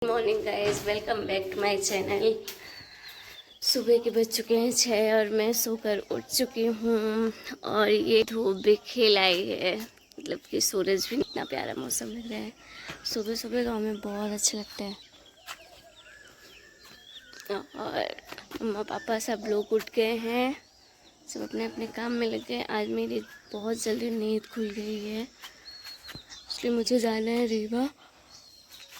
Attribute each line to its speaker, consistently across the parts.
Speaker 1: Morning guys, welcome back to my channel. सुबह के बज चुके हैं 6 और मैं सोकर उठ चुकी हूँ। और ये धूप भी खिल आई है, मतलब कि सूरज भी इतना प्यारा मौसम लग रहा है। सुबह सुबह गांव में बहुत अच्छा लगता है। और मम्मा पापा सब लोग उठ गए हैं, सब अपने अपने काम में लग गए। आज मेरी बहुत जल्दी नींद खुल गई है, इसलिए मुझे जाना है रीवा।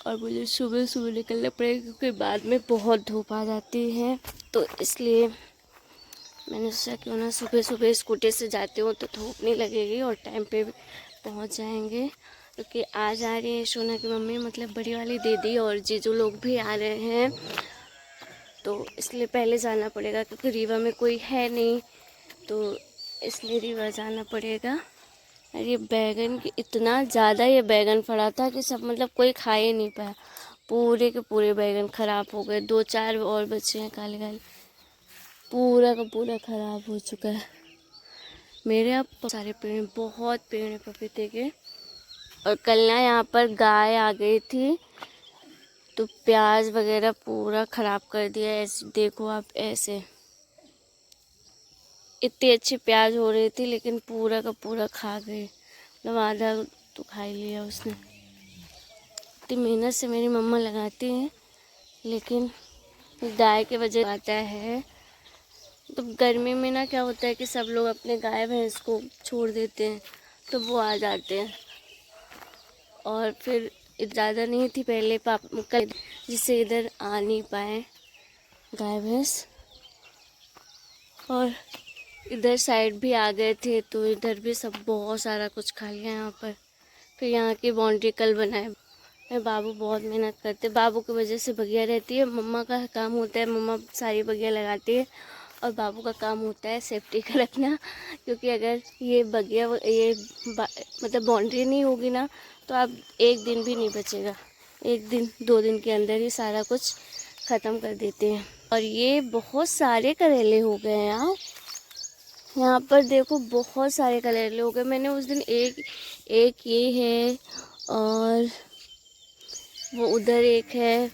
Speaker 1: और मुझे सुबह सुबह निकलना पड़ेगा क्योंकि बाद में बहुत धूप आ जाती है। तो इसलिए मैंने सोचा क्यों ना सुबह सुबह स्कूटी से जाती हूँ तो धूप नहीं लगेगी और टाइम पे भी पहुँच जाएंगे। क्योंकि आज आ रही है सोना की मम्मी, मतलब बड़ी वाली दीदी, और जीजू लोग भी आ रहे हैं। तो इसलिए पहले जाना पड़ेगा क्योंकि रीवा में कोई है नहीं, तो इसलिए रीवा जाना पड़ेगा। और ये बैगन की इतना ज़्यादा ये बैगन फड़ा था कि सब मतलब कोई खा ही नहीं पाया। पूरे के पूरे बैगन ख़राब हो गए। 2-4 और बचे हैं काले काले, पूरा का पूरा ख़राब हो चुका है। मेरे अब सारे पेड़, बहुत पेड़ हैं पपीते के। और कल ना यहाँ पर गाय आ गई थी तो प्याज वगैरह पूरा ख़राब कर दिया। ऐसे देखो आप, ऐसे इतनी अच्छी प्याज हो रही थी लेकिन पूरा का पूरा खा गए, मतलब आधा तो खा ही लिया उसने। इतनी मेहनत से मेरी मम्मा लगाती हैं लेकिन गाय के वजह आता है। तो गर्मी में ना क्या होता है कि सब लोग अपने गाय भैंस को छोड़ देते हैं तो वो आ जाते हैं। और फिर ज़्यादा नहीं थी पहले पापा कल, जिससे इधर आ नहीं पाए गाय भैंस। और इधर साइड भी आ गए थे तो इधर भी सब बहुत सारा कुछ खा लिया यहाँ पर। फिर यहाँ की बाउंड्री कल बनाए। मेरे बाबू बहुत मेहनत करते, बाबू की वजह से बगिया रहती है। मम्मा का काम होता है, मम्मा सारी बगिया लगाती है, और बाबू का काम होता है सेफ्टी का रखना। क्योंकि अगर ये बगिया मतलब बाउंड्री नहीं होगी ना तो आप एक दिन भी नहीं बचेगा। 1-2 दिन के अंदर ही सारा कुछ ख़त्म कर देते हैं। और ये बहुत सारे करेले हो गए हैं यार, यहाँ पर देखो बहुत सारे करेले हो गए। मैंने उस दिन एक ये है, और वो उधर एक है,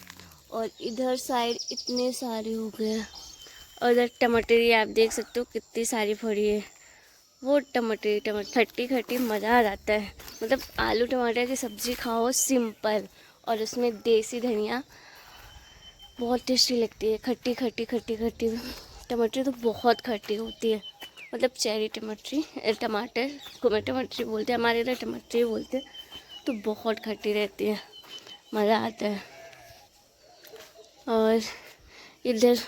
Speaker 1: और इधर साइड इतने सारे हो गए। और इधर टमाटर, ये आप देख सकते हो कितनी सारी फड़ी है। वो टमाटर खट्टी खट्टी मज़ा आ जाता है। मतलब आलू टमाटर की सब्ज़ी खाओ सिंपल, और उसमें देसी धनिया, बहुत टेस्टी लगती है। खट्टी खट्टी खट्टी खट्टी टमाटर तो बहुत खट्टी होती है, मतलब चेरी टमाटर को मैं टमाटरी बोलते हैं, हमारे इधर टमाटरी बोलते हैं। तो बहुत खट्टी रहती है, मज़ा आता है। और इधर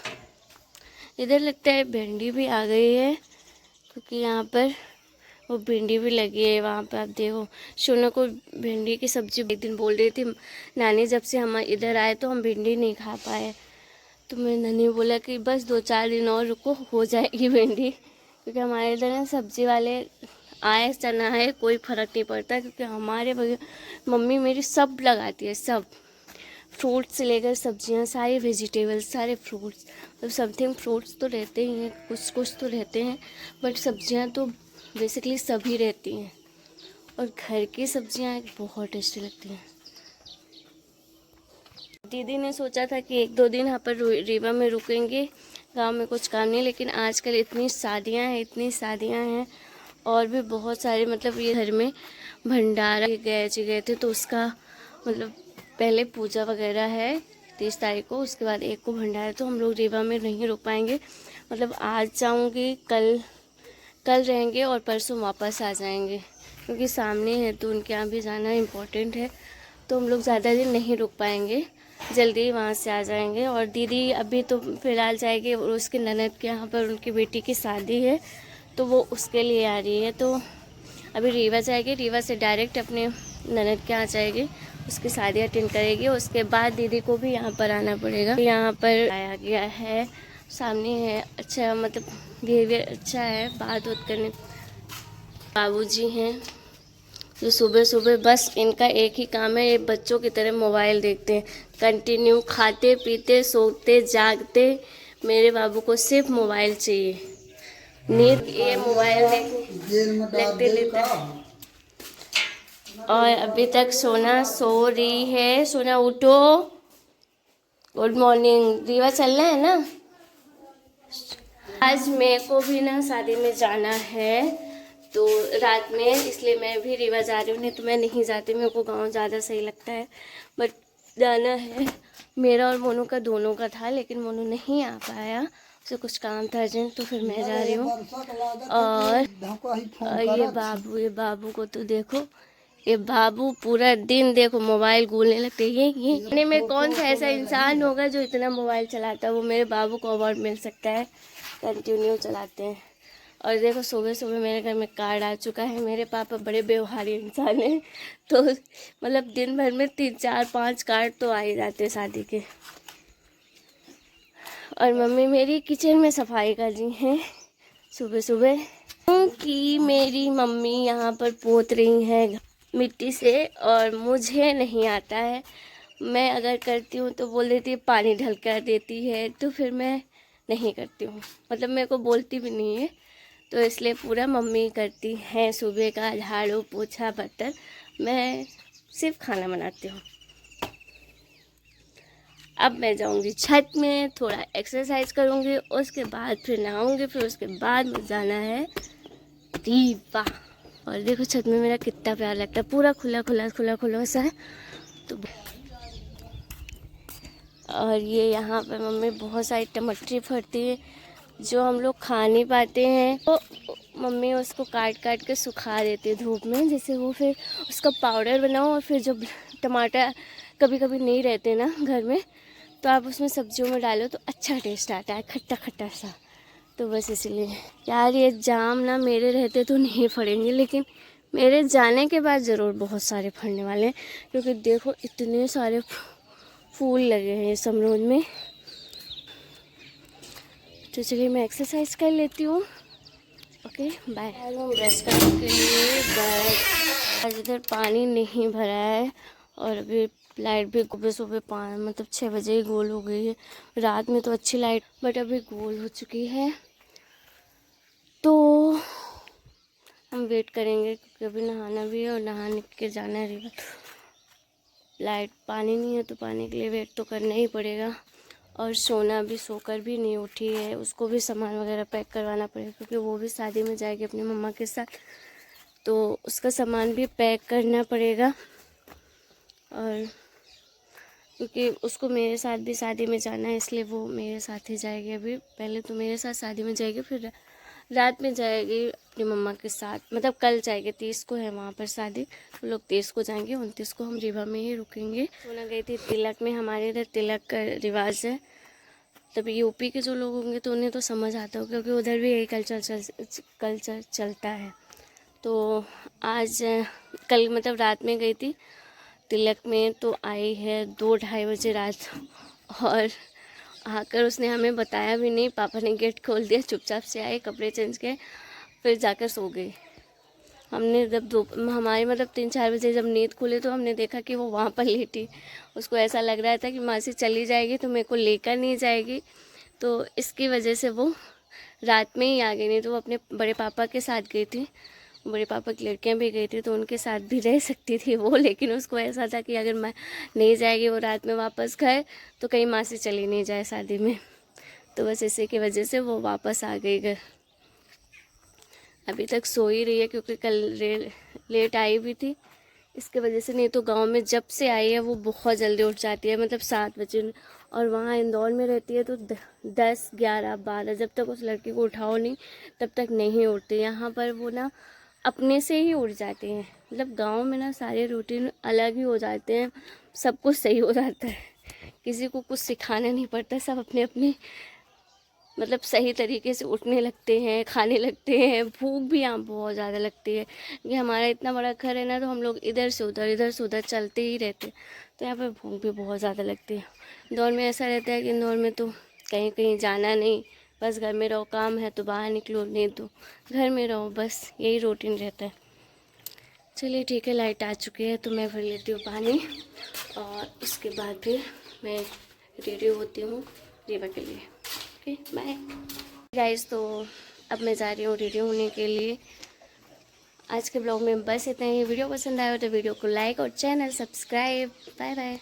Speaker 1: इधर लगता है भिंडी भी आ गई है, क्योंकि यहाँ पर वो भिंडी भी लगी है। वहाँ पर आप देखो, सोना को भिंडी की सब्ज़ी एक दिन बोल रही थी नानी, जब से हम इधर आए तो हम भिंडी नहीं खा पाए। तो मेरी नानी बोला कि बस 2-4 दिन और रुको, हो जाएगी भिंडी। क्योंकि हमारे इधर ना सब्ज़ी वाले आए चना है कोई फ़र्क नहीं पड़ता, क्योंकि हमारे मम्मी मेरी सब लगाती है, सब फ्रूट्स से लेकर सब्जियां, सारे वेजिटेबल्स, सारे फ्रूट्स, मतलब समथिंग फ्रूट्स तो रहते ही हैं, कुछ कुछ तो रहते हैं, बट सब्जियां तो बेसिकली सभी रहती हैं। और घर की सब्जियां बहुत टेस्टी लगती हैं। दीदी ने सोचा था कि 1-2 दिन यहाँ पर रीवा में रुकेंगे, गांव में कुछ काम नहीं, लेकिन आजकल इतनी शादियां हैं और भी बहुत सारे, मतलब ये घर में भंडारा गए थे तो उसका मतलब पहले पूजा वगैरह है 30 तारीख को, उसके बाद 1 को भंडारा। तो हम लोग रीवा में नहीं रुक पाएंगे, मतलब आज जाऊंगी, कल रहेंगे और परसों वापस आ जाएंगे, क्योंकि सामने है तो उनके यहाँ भी जाना इम्पोर्टेंट है। तो हम लोग ज़्यादा दिन नहीं रुक पाएंगे, जल्दी ही वहाँ से आ जाएंगे। और दीदी अभी तो फ़िलहाल जाएगी, और उसके ननद के यहाँ पर उनकी बेटी की शादी है तो वो उसके लिए आ रही है। तो अभी रीवा जाएगी, रीवा से डायरेक्ट अपने ननद के यहाँ जाएगी, उसकी शादी अटेंड करेगी। उसके बाद दीदी को भी यहाँ पर आना पड़ेगा। यहाँ पर आया गया है, सामने है, अच्छा मतलब बिहेवियर अच्छा है, बात करने। बाबूजी हैं जो सुबह सुबह बस इनका एक ही काम है, ये बच्चों की तरह मोबाइल देखते हैं कंटिन्यू, खाते पीते सोते जागते। मेरे बाबू को सिर्फ मोबाइल चाहिए, नींद ये मोबाइल देखते लेते। और अभी तक सोना सो रही है। सोना उठो, गुड मॉर्निंग। रीवा चलना है ना? आज मेरे को भी ना शादी में जाना है तो रात में, इसलिए मैं भी रीवा जा रही हूँ। नहीं तो मैं नहीं जाती, मेरे को गांव ज़्यादा सही लगता है, बट जाना है। मेरा और मोनू का दोनों का था, लेकिन मोनू नहीं आ पाया, उसे कुछ काम था अर्जेंट, तो फिर मैं जा रही हूँ। और ये बाबू को तो देखो, ये बाबू पूरा दिन देखो मोबाइल घूलने लगते। ये में कौन सा ऐसा इंसान होगा जो इतना मोबाइल चलाता है? वो मेरे बाबू को अवार्ड मिल सकता है, कंटिन्यू चलाते हैं। और देखो सुबह सुबह मेरे घर में कार्ड आ चुका है। मेरे पापा बड़े व्यवहारी इंसान हैं, तो मतलब दिन भर में 3 4 5 कार्ड तो आ ही जाते हैं शादी के। और मम्मी मेरी किचन में सफाई कर रही हैं सुबह सुबह, क्योंकि मेरी मम्मी यहाँ पर पोत रही है मिट्टी से, और मुझे नहीं आता है। मैं अगर करती हूँ तो बोल देती है पानी ढल कर देती है, तो फिर मैं नहीं करती हूँ, मतलब मेरे को बोलती भी नहीं है। तो इसलिए पूरा मम्मी करती हैं सुबह का झाड़ू पोछा बर्तन, मैं सिर्फ खाना बनाती हूँ। अब मैं जाऊँगी छत में, थोड़ा एक्सरसाइज करूँगी, उसके बाद फिर नहाऊँगी, फिर उसके बाद मुझे जाना है रीवा। और देखो छत में मेरा कितना प्यार लगता है, पूरा खुला खुला खुला खुला सा है। तो और ये यहाँ पे मम्मी बहुत सारी टमाटर फरती है जो हम लोग खा नहीं पाते हैं, तो मम्मी उसको काट काट के सुखा देती है धूप में, जिससे वो फिर उसका पाउडर बनाओ। और फिर जब टमाटर कभी कभी नहीं रहते ना घर में, तो आप उसमें सब्जियों में डालो तो अच्छा टेस्ट आता है, खट्टा खट्टा सा। तो बस इसलिए यार, ये जाम ना मेरे रहते तो नहीं फड़ेंगे, लेकिन मेरे जाने के बाद ज़रूर बहुत सारे फड़ने वाले हैं, क्योंकि देखो इतने सारे फूल लगे हैं इस अमरूद में। तो चलिए मैं एक्सरसाइज कर लेती हूँ। Okay bye. ब्रश करने के लिए आज इधर पानी नहीं भरा है, और अभी लाइट भी सुबह सुबह मतलब 6 बजे ही गोल हो गई है। रात में तो अच्छी लाइट, बट अभी गोल हो चुकी है। तो हम वेट करेंगे, क्योंकि अभी नहाना भी है और नहाने के जाना है रिवर। लाइट पानी नहीं है तो पानी के लिए वेट तो करना ही पड़ेगा। और सोना भी सोकर भी नहीं उठी है, उसको भी सामान वगैरह पैक करवाना पड़ेगा, क्योंकि वो भी शादी में जाएगी अपनी मम्मा के साथ, तो उसका सामान भी पैक करना पड़ेगा। और क्योंकि उसको मेरे साथ भी शादी में जाना है, इसलिए वो मेरे साथ ही जाएगी। अभी पहले तो मेरे साथ शादी में जाएगी, फिर रात में जाएगी अपनी मम्मा के साथ, मतलब कल जाएगी। 30 को है वहाँ पर शादी, तो लोग 30 को जाएंगे, 29 को हम रीवा में ही रुकेंगे। सोना गई थी तिलक में, हमारे इधर तिलक का रिवाज है। तब यूपी के जो लोग होंगे तो उन्हें तो समझ आता हो, क्योंकि उधर भी यही कल्चर चलता है। तो आज कल मतलब रात में गई थी तिलक में, तो आई है 2-2:30 बजे रात, और आकर उसने हमें बताया भी नहीं। पापा ने गेट खोल दिया, चुपचाप से आए, कपड़े चेंज किए, फिर जाकर सो गई। हमने जब हमारी मतलब 3-4 बजे जब नींद खुले, तो हमने देखा कि वो वहाँ पर लेटी। उसको ऐसा लग रहा था कि मासी चली जाएगी तो मेरे को लेकर नहीं जाएगी, तो इसकी वजह से वो रात में ही आ गई। नहीं तो वो अपने बड़े पापा के साथ गई थी, बड़े पापा की लड़कियां भी गई थी, तो उनके साथ भी रह सकती थी वो। लेकिन उसको ऐसा था कि अगर मैं नहीं जाएगी वो रात में वापस घर, तो कहीं माँ से चली नहीं जाए शादी में। तो बस इसी की वजह से वो वापस आ गई घर। अभी तक सो ही रही है, क्योंकि कल लेट आई भी थी, इसके वजह से। नहीं तो गांव में जब से आई है वो बहुत जल्दी उठ जाती है, मतलब 7 बजे। और वहाँ इंदौर में रहती है तो 10, 11, 12, जब तक उस लड़की को उठाओ नहीं तब तक नहीं उठती। यहाँ पर वो ना अपने से ही उठ जाते हैं, मतलब गांव में ना सारे रूटीन अलग ही हो जाते हैं, सब कुछ सही हो जाता है, किसी को कुछ सिखाना नहीं पड़ता, सब अपने अपने मतलब सही तरीके से उठने लगते हैं, खाने लगते हैं। भूख भी यहाँ बहुत ज़्यादा लगती है, क्योंकि हमारा इतना बड़ा घर है ना, तो हम लोग इधर से उधर चलते ही रहते हैं, तो यहाँ पर भूख भी बहुत ज़्यादा लगती है। इंदौर में ऐसा रहता है कि इंदौर में तो कहीं कहीं जाना नहीं, बस घर में रहो, काम है तो बाहर निकलो, नहीं तो घर में रहो, बस यही रूटीन रहता है। चलिए ठीक है, लाइट आ चुकी है तो मैं भर लेती हूँ पानी, और उसके बाद फिर मैं रेडी होती हूँ रीवा के लिए। Okay bye guys. तो अब मैं जा रही हूँ रेडी होने के लिए। आज के ब्लॉग में बस इतना ही। वीडियो पसंद आया हो तो वीडियो को लाइक और चैनल सब्सक्राइब। Bye bye.